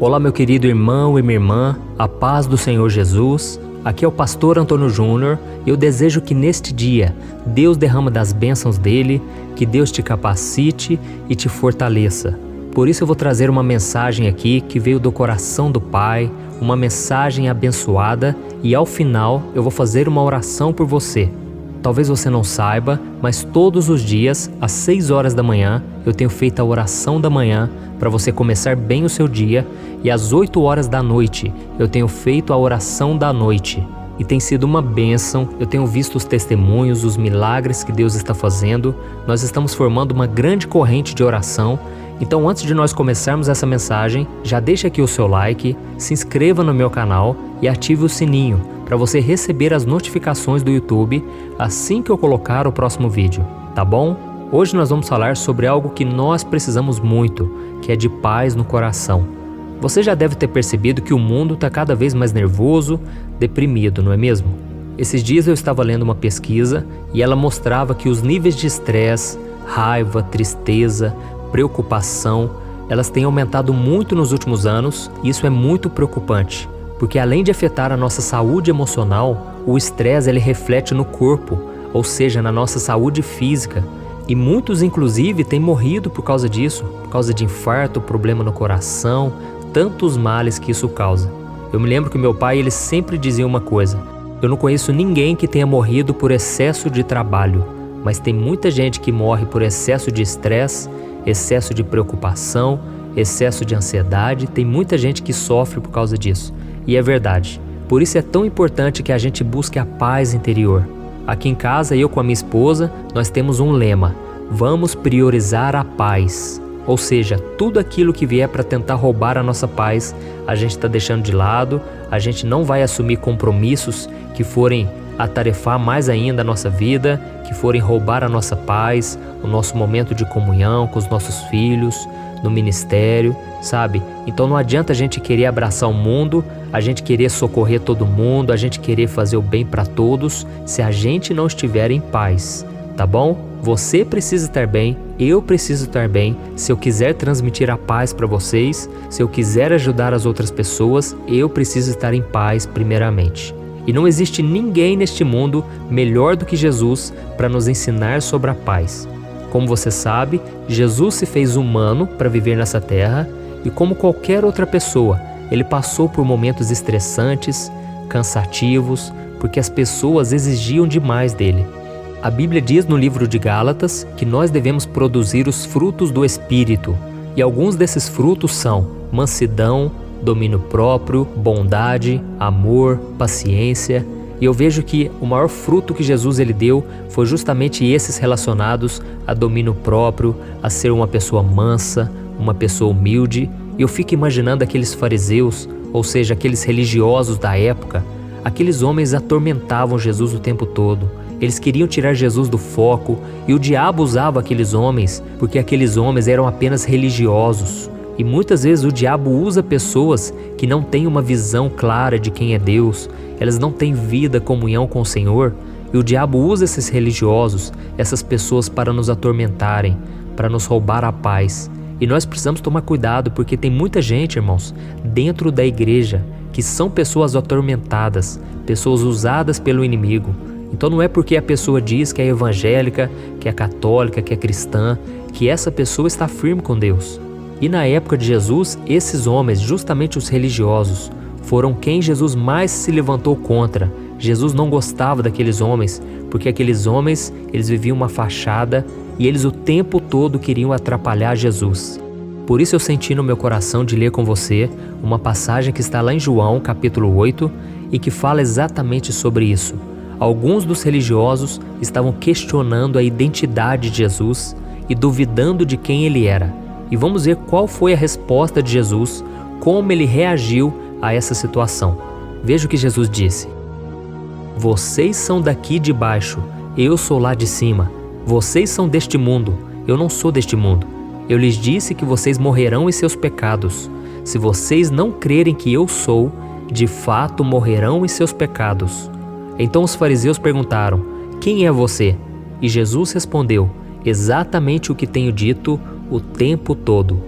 Olá, meu querido irmão e minha irmã, a paz do Senhor Jesus. Aqui é o pastor Antônio Júnior e eu desejo que neste dia Deus derrama das bênçãos dele, que Deus te capacite e te fortaleça. Por isso eu vou trazer uma mensagem aqui que veio do coração do Pai, uma mensagem abençoada, e ao final eu vou fazer uma oração por você. Talvez você não saiba, mas todos os dias, às 6 horas da manhã, eu tenho feito a oração da manhã para você começar bem o seu dia, e às 8 horas da noite eu tenho feito a oração da noite. E tem sido uma bênção, eu tenho visto os testemunhos, os milagres que Deus está fazendo. Nós estamos formando uma grande corrente de oração. Então, antes de nós começarmos essa mensagem, já deixa aqui o seu like, se inscreva no meu canal e ative o sininho para você receber as notificações do YouTube assim que eu colocar o próximo vídeo, tá bom? Hoje nós vamos falar sobre algo que nós precisamos muito, que é de paz no coração. Você já deve ter percebido que o mundo está cada vez mais nervoso, deprimido, não é mesmo? Esses dias eu estava lendo uma pesquisa e ela mostrava que os níveis de estresse, raiva, tristeza, preocupação, elas têm aumentado muito nos últimos anos, e isso é muito preocupante, porque além de afetar a nossa saúde emocional, o estresse ele reflete no corpo, ou seja, na nossa saúde física, e muitos inclusive têm morrido por causa disso, por causa de infarto, problema no coração, tantos males que isso causa. Eu me lembro que meu pai ele sempre dizia uma coisa: eu não conheço ninguém que tenha morrido por excesso de trabalho, mas tem muita gente que morre por excesso de estresse, excesso de preocupação, excesso de ansiedade. Tem muita gente que sofre por causa disso. E é verdade. Por isso é tão importante que a gente busque a paz interior. Aqui em casa, eu com a minha esposa, nós temos um lema: vamos priorizar a paz. Ou seja, tudo aquilo que vier para tentar roubar a nossa paz, a gente está deixando de lado, a gente não vai assumir compromissos que forem atarefar mais ainda a nossa vida, que forem roubar a nossa paz, o nosso momento de comunhão com os nossos filhos, no ministério, sabe? Então não adianta a gente querer abraçar o mundo, a gente querer socorrer todo mundo, a gente querer fazer o bem para todos, se a gente não estiver em paz, tá bom? Você precisa estar bem, eu preciso estar bem. Se eu quiser transmitir a paz para vocês, se eu quiser ajudar as outras pessoas, eu preciso estar em paz primeiramente. E não existe ninguém neste mundo melhor do que Jesus para nos ensinar sobre a paz. Como você sabe, Jesus se fez humano para viver nessa terra, e como qualquer outra pessoa, ele passou por momentos estressantes, cansativos, porque as pessoas exigiam demais dele. A Bíblia diz no livro de Gálatas que nós devemos produzir os frutos do Espírito, e alguns desses frutos são mansidão, domínio próprio, bondade, amor, paciência. E eu vejo que o maior fruto que Jesus ele deu foi justamente esses relacionados a domínio próprio, a ser uma pessoa mansa, uma pessoa humilde. E eu fico imaginando aqueles fariseus, ou seja, aqueles religiosos da época. Aqueles homens atormentavam Jesus o tempo todo. Eles queriam tirar Jesus do foco, e o diabo usava aqueles homens porque aqueles homens eram apenas religiosos. E muitas vezes o diabo usa pessoas que não têm uma visão clara de quem é Deus, elas não têm vida, comunhão com o Senhor, e o diabo usa esses religiosos, essas pessoas para nos atormentarem, para nos roubar a paz. E nós precisamos tomar cuidado, porque tem muita gente, irmãos, dentro da igreja, que são pessoas atormentadas, pessoas usadas pelo inimigo. Então não é porque a pessoa diz que é evangélica, que é católica, que é cristã, que essa pessoa está firme com Deus. E na época de Jesus, esses homens, justamente os religiosos, foram quem Jesus mais se levantou contra. Jesus não gostava daqueles homens, porque aqueles homens, eles viviam uma fachada e eles o tempo todo queriam atrapalhar Jesus. Por isso eu senti no meu coração de ler com você uma passagem que está lá em João, capítulo 8, e que fala exatamente sobre isso. Alguns dos religiosos estavam questionando a identidade de Jesus e duvidando de quem ele era. E vamos ver qual foi a resposta de Jesus, como ele reagiu a essa situação. Veja o que Jesus disse: vocês são daqui de baixo, eu sou lá de cima. Vocês são deste mundo, eu não sou deste mundo. Eu lhes disse que vocês morrerão em seus pecados. Se vocês não crerem que eu sou, de fato morrerão em seus pecados. Então os fariseus perguntaram: quem é você? E Jesus respondeu: exatamente o que tenho dito o tempo todo.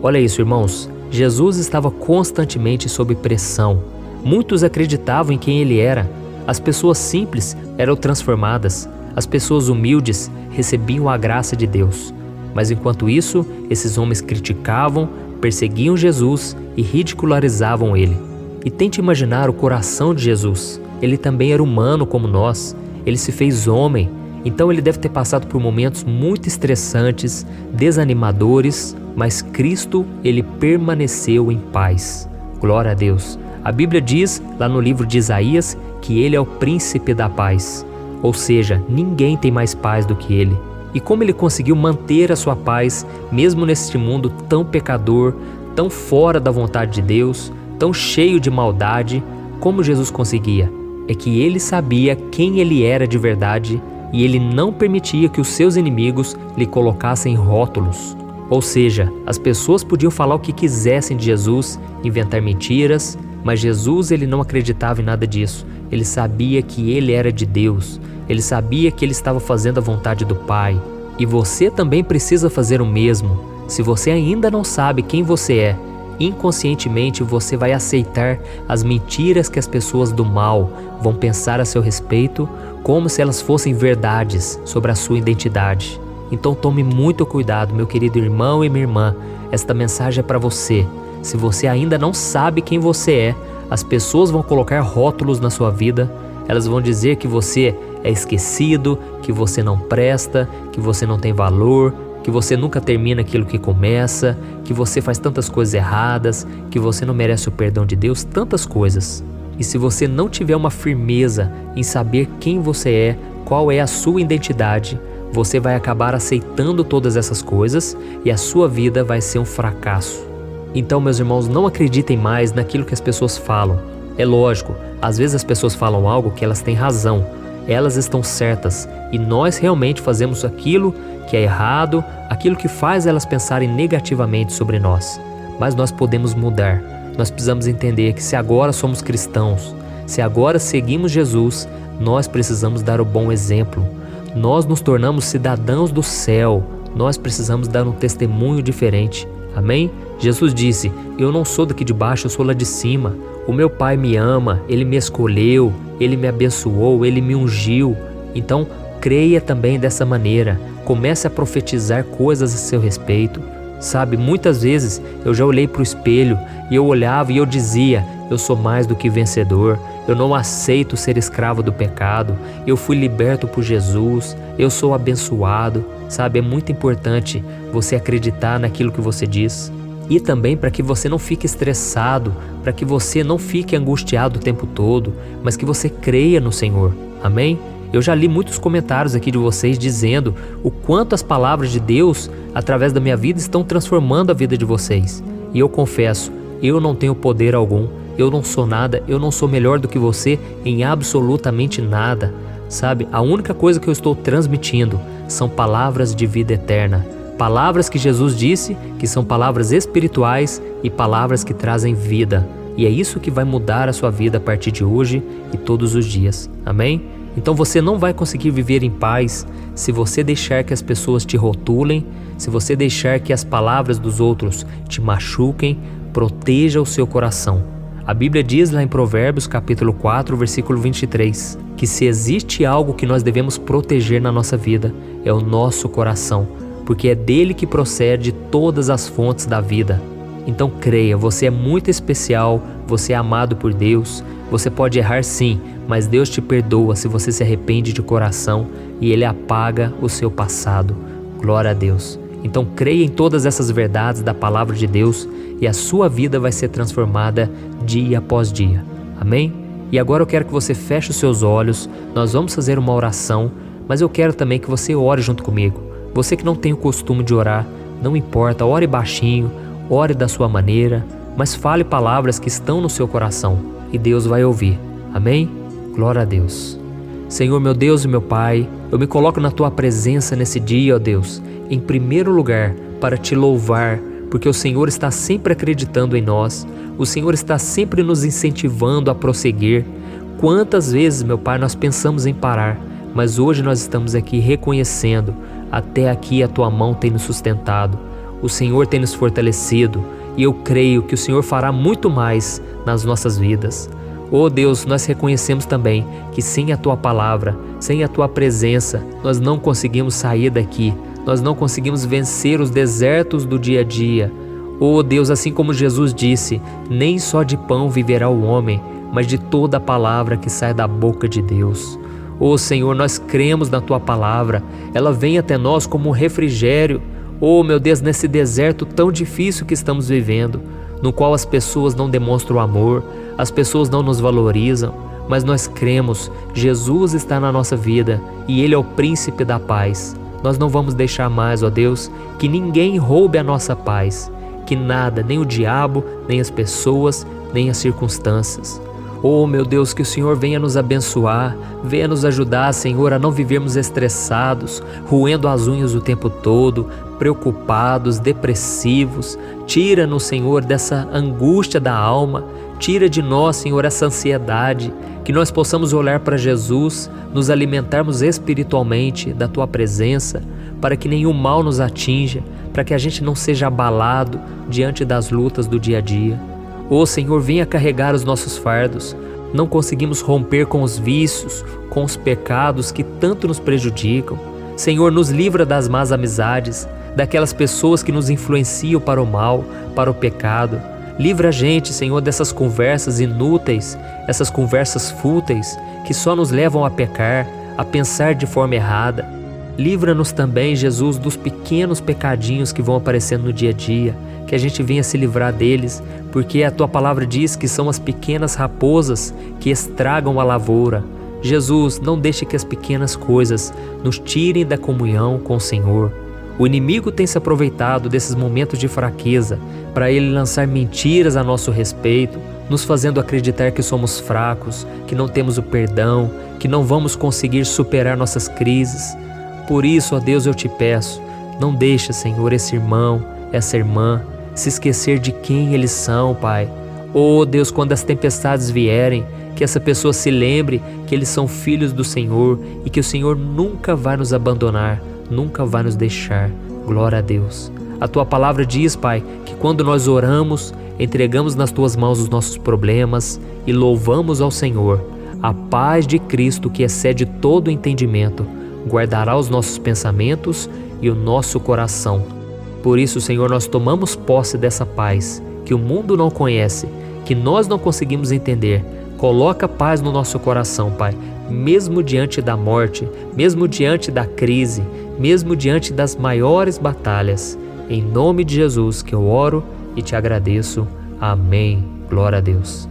Olha isso, irmãos. Jesus estava constantemente sob pressão. Muitos acreditavam em quem ele era. As pessoas simples eram transformadas. As pessoas humildes recebiam a graça de Deus. Mas enquanto isso, esses homens criticavam, perseguiam Jesus e ridicularizavam ele. E tente imaginar o coração de Jesus. Ele também era humano como nós. Ele se fez homem. Então ele deve ter passado por momentos muito estressantes, desanimadores, mas Cristo, ele permaneceu em paz. Glória a Deus. A Bíblia diz, lá no livro de Isaías, que ele é o príncipe da paz. Ou seja, ninguém tem mais paz do que ele. E como ele conseguiu manter a sua paz, mesmo neste mundo tão pecador, tão fora da vontade de Deus, tão cheio de maldade, como Jesus conseguia? É que ele sabia quem ele era de verdade e ele não permitia que os seus inimigos lhe colocassem rótulos. Ou seja, as pessoas podiam falar o que quisessem de Jesus, inventar mentiras, mas Jesus ele não acreditava em nada disso. Ele sabia que ele era de Deus. Ele sabia que ele estava fazendo a vontade do Pai. E você também precisa fazer o mesmo. Se você ainda não sabe quem você é, inconscientemente você vai aceitar as mentiras que as pessoas do mal vão pensar a seu respeito, como se elas fossem verdades sobre a sua identidade. Então tome muito cuidado, meu querido irmão e minha irmã. Esta mensagem é para você. Se você ainda não sabe quem você é, as pessoas vão colocar rótulos na sua vida. Elas vão dizer que você é esquecido, que você não presta, que você não tem valor, que você nunca termina aquilo que começa, que você faz tantas coisas erradas, que você não merece o perdão de Deus, tantas coisas. E se você não tiver uma firmeza em saber quem você é, qual é a sua identidade, você vai acabar aceitando todas essas coisas e a sua vida vai ser um fracasso. Então, meus irmãos, não acreditem mais naquilo que as pessoas falam. É lógico, às vezes as pessoas falam algo que elas têm razão, elas estão certas e nós realmente fazemos aquilo que é errado, aquilo que faz elas pensarem negativamente sobre nós. Mas nós podemos mudar. Nós precisamos entender que se agora somos cristãos, se agora seguimos Jesus, nós precisamos dar o bom exemplo. Nós nos tornamos cidadãos do céu. Nós precisamos dar um testemunho diferente. Amém? Jesus disse, eu não sou daqui de baixo, eu sou lá de cima. O meu Pai me ama, Ele me escolheu, Ele me abençoou, Ele me ungiu. Então, creia também dessa maneira. Comece a profetizar coisas a seu respeito. Sabe, muitas vezes eu já olhei para o espelho e eu olhava e eu dizia, eu sou mais do que vencedor, eu não aceito ser escravo do pecado, eu fui liberto por Jesus, eu sou abençoado. Sabe, é muito importante você acreditar naquilo que você diz. E também para que você não fique estressado, para que você não fique angustiado o tempo todo, mas que você creia no Senhor. Amém? Eu já li muitos comentários aqui de vocês dizendo o quanto as palavras de Deus, através da minha vida, estão transformando a vida de vocês. E eu confesso, eu não tenho poder algum, eu não sou nada, eu não sou melhor do que você em absolutamente nada. Sabe, a única coisa que eu estou transmitindo são palavras de vida eterna. Palavras que Jesus disse, que são palavras espirituais e palavras que trazem vida. E é isso que vai mudar a sua vida a partir de hoje e todos os dias. Amém? Então você não vai conseguir viver em paz se você deixar que as pessoas te rotulem, se você deixar que as palavras dos outros te machuquem. Proteja o seu coração. A Bíblia diz lá em Provérbios capítulo 4, versículo 23, que se existe algo que nós devemos proteger na nossa vida, é o nosso coração, porque é dele que procede todas as fontes da vida. Então creia, você é muito especial, você é amado por Deus, você pode errar sim, mas Deus te perdoa se você se arrepende de coração e Ele apaga o seu passado. Glória a Deus. Então creia em todas essas verdades da palavra de Deus e a sua vida vai ser transformada dia após dia. Amém? E agora eu quero que você feche os seus olhos, nós vamos fazer uma oração, mas eu quero também que você ore junto comigo. Você que não tem o costume de orar, não importa, ore baixinho, ore da sua maneira, mas fale palavras que estão no seu coração e Deus vai ouvir. Amém? Glória a Deus. Senhor, meu Deus e meu Pai, eu me coloco na Tua presença nesse dia, ó Deus, em primeiro lugar para Te louvar, porque o Senhor está sempre acreditando em nós, o Senhor está sempre nos incentivando a prosseguir. Quantas vezes, meu Pai, nós pensamos em parar, mas hoje nós estamos aqui reconhecendo, até aqui a Tua mão tem nos sustentado, o Senhor tem nos fortalecido e eu creio que o Senhor fará muito mais nas nossas vidas. Oh Deus, nós reconhecemos também que sem a Tua palavra, sem a Tua presença, nós não conseguimos sair daqui, nós não conseguimos vencer os desertos do dia a dia. Oh Deus, assim como Jesus disse, nem só de pão viverá o homem, mas de toda a palavra que sai da boca de Deus. Oh Senhor, nós cremos na Tua palavra, ela vem até nós como um refrigério. Oh meu Deus, nesse deserto tão difícil que estamos vivendo, no qual as pessoas não demonstram amor, as pessoas não nos valorizam, mas nós cremos, Jesus está na nossa vida e Ele é o príncipe da paz. Nós não vamos deixar mais, ó Deus, que ninguém roube a nossa paz, que nada, nem o diabo, nem as pessoas, nem as circunstâncias. Oh meu Deus, que o Senhor venha nos abençoar, venha nos ajudar, Senhor, a não vivermos estressados, roendo as unhas o tempo todo, preocupados, depressivos. Tira-nos, Senhor, dessa angústia da alma, tira de nós, Senhor, essa ansiedade, que nós possamos olhar para Jesus, nos alimentarmos espiritualmente da Tua presença, para que nenhum mal nos atinja, para que a gente não seja abalado diante das lutas do dia a dia. Ô Senhor, venha carregar os nossos fardos. Não conseguimos romper com os vícios, com os pecados que tanto nos prejudicam. Senhor, nos livra das más amizades, daquelas pessoas que nos influenciam para o mal, para o pecado. Livra a gente, Senhor, dessas conversas inúteis, essas conversas fúteis que só nos levam a pecar, a pensar de forma errada. Livra-nos também, Jesus, dos pequenos pecadinhos que vão aparecendo no dia a dia, que a gente venha se livrar deles, porque a Tua palavra diz que são as pequenas raposas que estragam a lavoura. Jesus, não deixe que as pequenas coisas nos tirem da comunhão com o Senhor. O inimigo tem se aproveitado desses momentos de fraqueza para ele lançar mentiras a nosso respeito, nos fazendo acreditar que somos fracos, que não temos o perdão, que não vamos conseguir superar nossas crises. Por isso, ó Deus, eu te peço, não deixa, Senhor, esse irmão, essa irmã, se esquecer de quem eles são, Pai. Oh Deus, quando as tempestades vierem, que essa pessoa se lembre que eles são filhos do Senhor e que o Senhor nunca vai nos abandonar, nunca vai nos deixar. Glória a Deus. A Tua palavra diz, Pai, que quando nós oramos, entregamos nas Tuas mãos os nossos problemas e louvamos ao Senhor. A paz de Cristo, que excede todo o entendimento, guardará os nossos pensamentos e o nosso coração. Por isso, Senhor, nós tomamos posse dessa paz que o mundo não conhece, que nós não conseguimos entender. Coloca paz no nosso coração, Pai, mesmo diante da morte, mesmo diante da crise, mesmo diante das maiores batalhas. Em nome de Jesus que eu oro e te agradeço. Amém. Glória a Deus.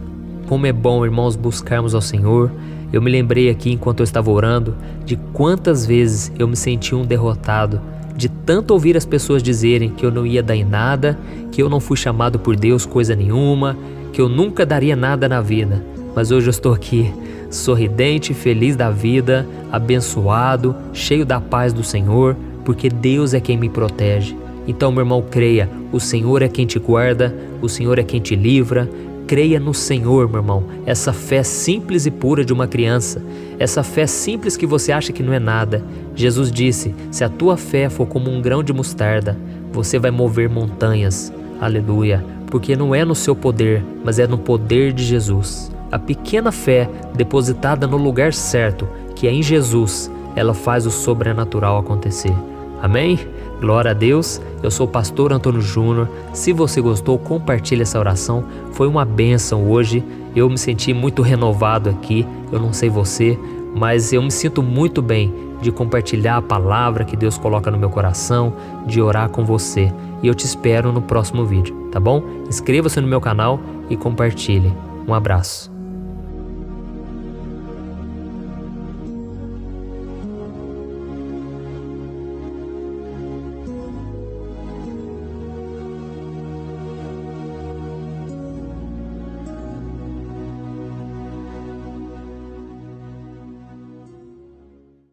Como é bom, irmãos, buscarmos ao Senhor. Eu me lembrei aqui, enquanto eu estava orando, de quantas vezes eu me senti um derrotado, de tanto ouvir as pessoas dizerem que eu não ia dar em nada, que eu não fui chamado por Deus coisa nenhuma, que eu nunca daria nada na vida. Mas hoje eu estou aqui, sorridente, feliz da vida, abençoado, cheio da paz do Senhor, porque Deus é quem me protege. Então, meu irmão, creia, o Senhor é quem te guarda, o Senhor é quem te livra. Creia no Senhor, meu irmão, essa fé simples e pura de uma criança, essa fé simples que você acha que não é nada. Jesus disse, se a tua fé for como um grão de mostarda, você vai mover montanhas. Aleluia, porque não é no seu poder, mas é no poder de Jesus. A pequena fé depositada no lugar certo, que é em Jesus, ela faz o sobrenatural acontecer. Amém? Glória a Deus. Eu sou o pastor Antônio Júnior. Se você gostou, compartilhe essa oração. Foi uma bênção hoje. Eu me senti muito renovado aqui. Eu não sei você, mas eu me sinto muito bem de compartilhar a palavra que Deus coloca no meu coração, de orar com você. E eu te espero no próximo vídeo, tá bom? Inscreva-se no meu canal e compartilhe. Um abraço.